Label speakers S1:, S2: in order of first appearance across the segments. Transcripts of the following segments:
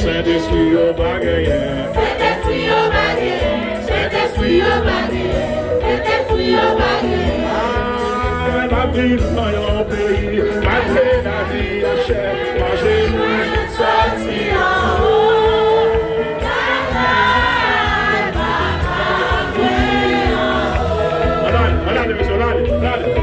S1: Saint-Esprit au bagaille.
S2: Saint-Esprit au bagaille. Saint-Esprit au bagaille. Saint-Esprit au bagaille.
S1: Ah, ma vie dans mon pays, malgré la vie à chair, moi j'ai voulu sortir en haut. Allez, monsieur, allez.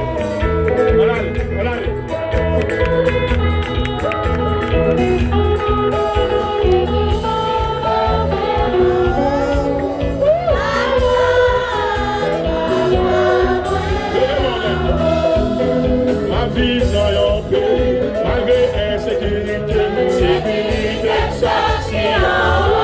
S1: Ma vie dans mon pays, malgré l'insécurité, sécurité, sortir en haut.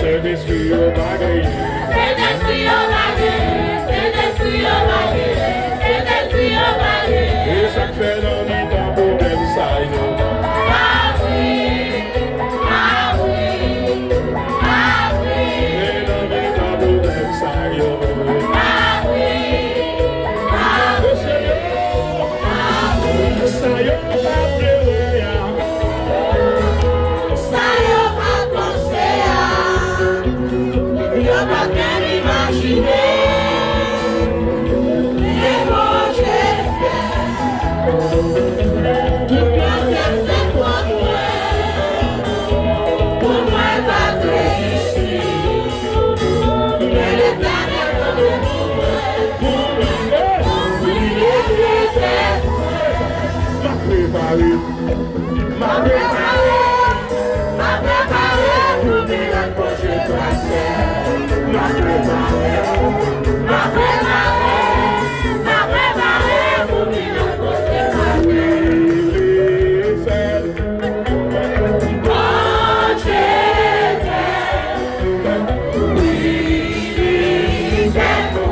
S1: Saint-Esprit au bagaille.
S2: Saint-Esprit au bagaille. Saint-Esprit au bagaille. Saint-Esprit au bagaille.
S1: Et ça fait dans les temps pour même ça.
S2: Ah oui. Ah oui. Ah oui.
S1: Et dans les temps pour même ça.
S2: Ah oui. Ah oui. Ah oui.
S1: Ça y est, pas pleurer.
S2: Ça y est, pas penser à. Yo pas qu'à imaginer. Les mots j'ai fait. Tout bien c'est pour moi. Pour moi, pas ici. Mais l'éternel comme pour moi. Il est
S1: m'a préparé
S2: pour miracle pour je dois faire. M'a préparé pour miracle pour je dois faire. Quand j'ai fait, oui, j'ai fait.